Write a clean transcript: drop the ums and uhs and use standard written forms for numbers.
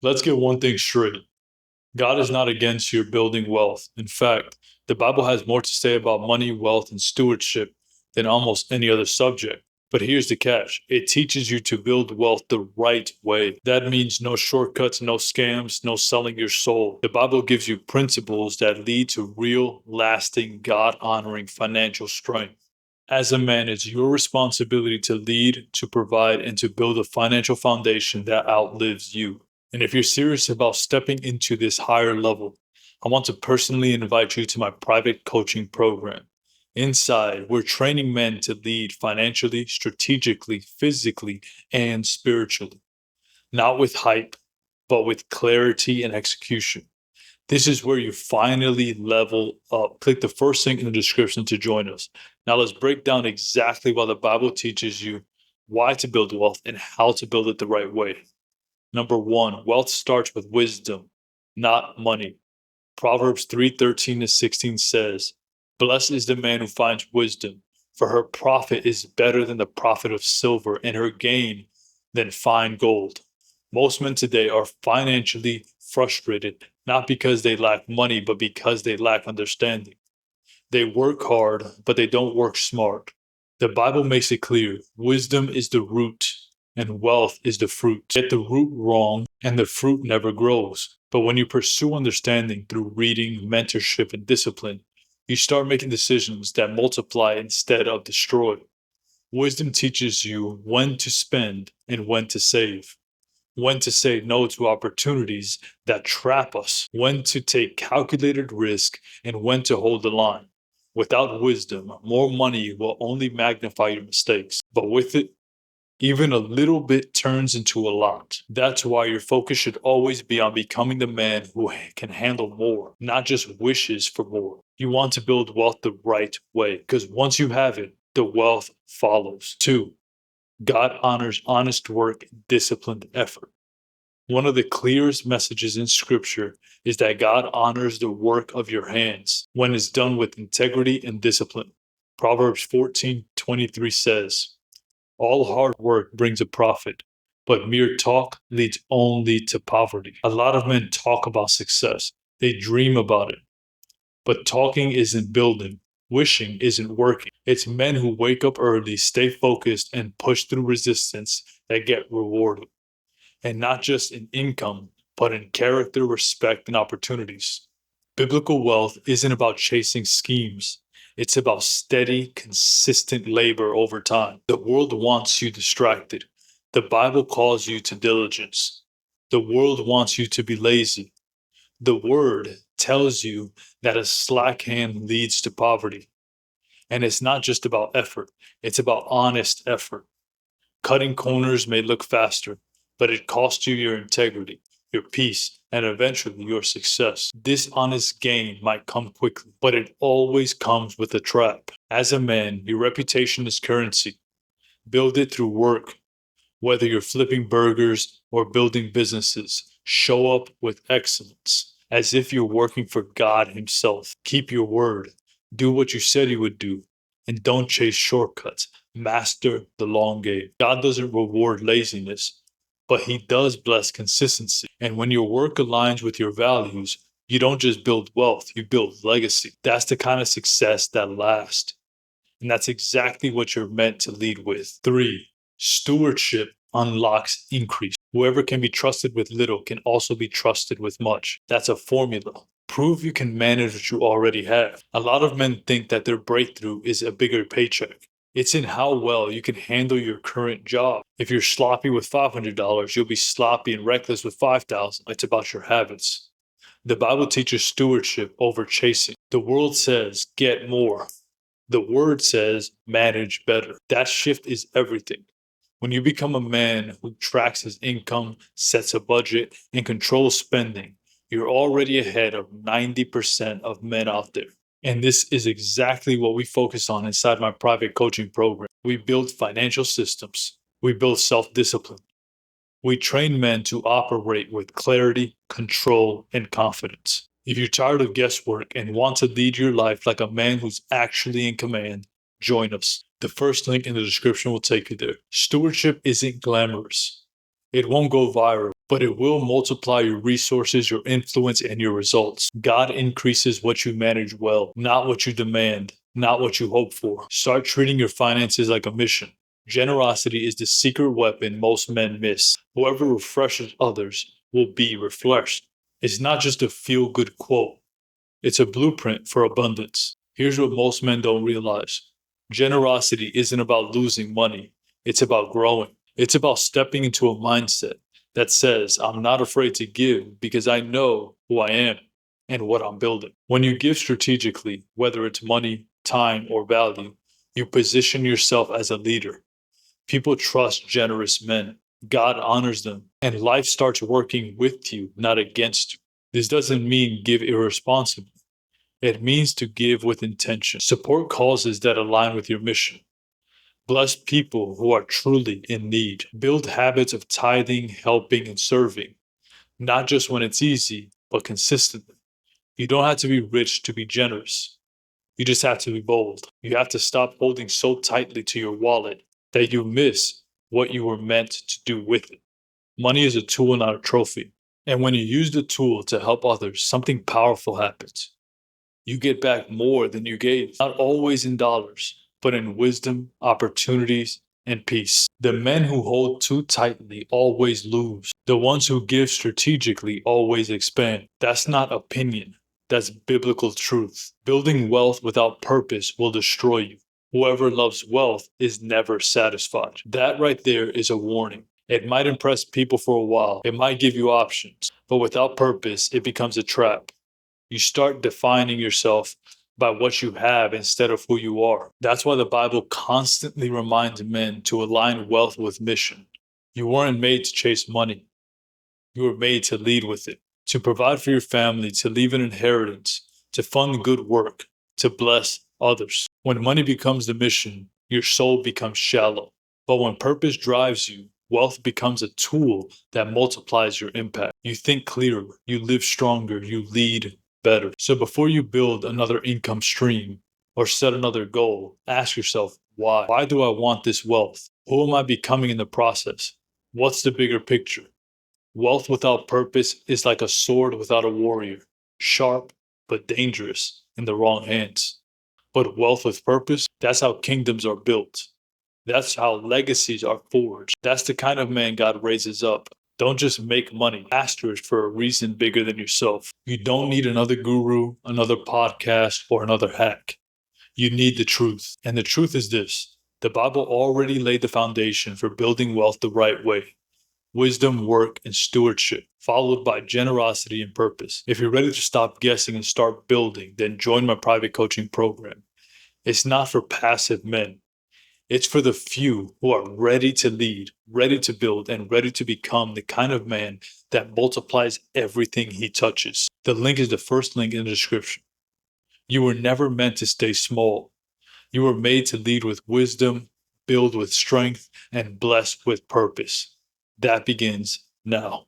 Let's get one thing straight. God is not against your building wealth. In fact, the Bible has more to say about money, wealth, and stewardship than almost any other subject. But here's the catch. It teaches you to build wealth the right way. That means no shortcuts, no scams, no selling your soul. The Bible gives you principles that lead to real, lasting, God honoring financial strength. As a man, it's your responsibility to lead, to provide, and to build a financial foundation that outlives you. And if you're serious about stepping into this higher level, I want to personally invite you to my private coaching program. Inside, we're training men to lead financially, strategically, physically, and spiritually. Not with hype, but with clarity and execution. This is where you finally level up. Click the first link in the description to join us. Now let's break down exactly why the Bible teaches you why to build wealth and how to build it the right way. Number one, wealth starts with wisdom, not money. Proverbs 3:13-16 says, "Blessed is the man who finds wisdom, for her profit is better than the profit of silver, and her gain than fine gold." Most men today are financially frustrated, not because they lack money, but because they lack understanding. They work hard, but they don't work smart. The Bible makes it clear wisdom is the root and wealth is the fruit. Get the root wrong, and the fruit never grows. But when you pursue understanding through reading, mentorship, and discipline, you start making decisions that multiply instead of destroy. Wisdom teaches you when to spend and when to save, when to say no to opportunities that trap us, when to take calculated risk, and when to hold the line. Without wisdom, more money will only magnify your mistakes, but with it, even a little bit turns into a lot. That's why your focus should always be on becoming the man who can handle more, not just wishes for more. You want to build wealth the right way, because once you have it, the wealth follows. Two, God honors honest work and disciplined effort. One of the clearest messages in Scripture is that God honors the work of your hands when it's done with integrity and discipline. Proverbs 14:23 says, "All hard work brings a profit, but mere talk leads only to poverty." A lot of men talk about success, they dream about it, but talking isn't building. Wishing isn't working. It's men who wake up early, stay focused, and push through resistance that get rewarded, and not just in income, but in character, respect, and opportunities. Biblical wealth isn't about chasing schemes. It's about steady, consistent labor over time. The world wants you distracted. The Bible calls you to diligence. The world wants you to be lazy. The word tells you that a slack hand leads to poverty. And it's not just about effort, it's about honest effort. Cutting corners may look faster, but it costs you your integrity, your peace, and eventually your success. Dishonest gain might come quickly, but it always comes with a trap. As a man, your reputation is currency. Build it through work. Whether you're flipping burgers or building businesses, show up with excellence, as if you're working for God Himself. Keep your word. Do what you said you would do, and don't chase shortcuts. Master the long game. God doesn't reward laziness, but He does bless consistency. And when your work aligns with your values, you don't just build wealth, you build legacy. That's the kind of success that lasts. And that's exactly what you're meant to lead with. Three, stewardship unlocks increase. Whoever can be trusted with little can also be trusted with much. That's a formula. Prove you can manage what you already have. A lot of men think that their breakthrough is a bigger paycheck. It's in how well you can handle your current job. If you're sloppy with $500, you'll be sloppy and reckless with $5,000. It's about your habits. The Bible teaches stewardship over chasing. The world says get more. The word says manage better. That shift is everything. When you become a man who tracks his income, sets a budget, and controls spending, you're already ahead of 90% of men out there. And this is exactly what we focus on inside my private coaching program. We build financial systems. We build self-discipline. We train men to operate with clarity, control, and confidence. If you're tired of guesswork and want to lead your life like a man who's actually in command, join us. The first link in the description will take you there. Stewardship isn't glamorous. It won't go viral, but it will multiply your resources, your influence, and your results. God increases what you manage well, not what you demand, not what you hope for. Start treating your finances like a mission. Generosity is the secret weapon most men miss. Whoever refreshes others will be refreshed. It's not just a feel-good quote. It's a blueprint for abundance. Here's what most men don't realize. Generosity isn't about losing money. It's about growing. It's about stepping into a mindset that says, I'm not afraid to give because I know who I am and what I'm building. When you give strategically, whether it's money, time, or value, you position yourself as a leader. People trust generous men. God honors them, and life starts working with you, not against you. This doesn't mean give irresponsibly. It means to give with intention. Support causes that align with your mission. Bless people who are truly in need. Build habits of tithing, helping, and serving, not just when it's easy, but consistently. You don't have to be rich to be generous. You just have to be bold. You have to stop holding so tightly to your wallet that you miss what you were meant to do with it. Money is a tool, not a trophy. And when you use the tool to help others, something powerful happens. You get back more than you gave, not always in dollars, but in wisdom, opportunities, and peace. The men who hold too tightly always lose. The ones who give strategically always expand. That's not opinion. That's biblical truth. Building wealth without purpose will destroy you. Whoever loves wealth is never satisfied. That right there is a warning. It might impress people for a while. It might give you options, but without purpose, it becomes a trap. You start defining yourself by what you have instead of who you are. That's why the Bible constantly reminds men to align wealth with mission. You weren't made to chase money. You were made to lead with it, to provide for your family, to leave an inheritance, to fund good work, to bless others. When money becomes the mission, your soul becomes shallow. But when purpose drives you, wealth becomes a tool that multiplies your impact. You think clearer, you live stronger, you lead better. So before you build another income stream or set another goal, ask yourself, why? Why do I want this wealth? Who am I becoming in the process? What's the bigger picture? Wealth without purpose is like a sword without a warrior, sharp but dangerous in the wrong hands. But wealth with purpose, that's how kingdoms are built. That's how legacies are forged. That's the kind of man God raises up. Don't just make money. Master it for a reason bigger than yourself. You don't need another guru, another podcast, or another hack. You need the truth. And the truth is this. The Bible already laid the foundation for building wealth the right way. Wisdom, work, and stewardship, followed by generosity and purpose. If you're ready to stop guessing and start building, then join my private coaching program. It's not for passive men. It's for the few who are ready to lead, ready to build, and ready to become the kind of man that multiplies everything he touches. The link is the first link in the description. You were never meant to stay small. You were made to lead with wisdom, build with strength, and bless with purpose. That begins now.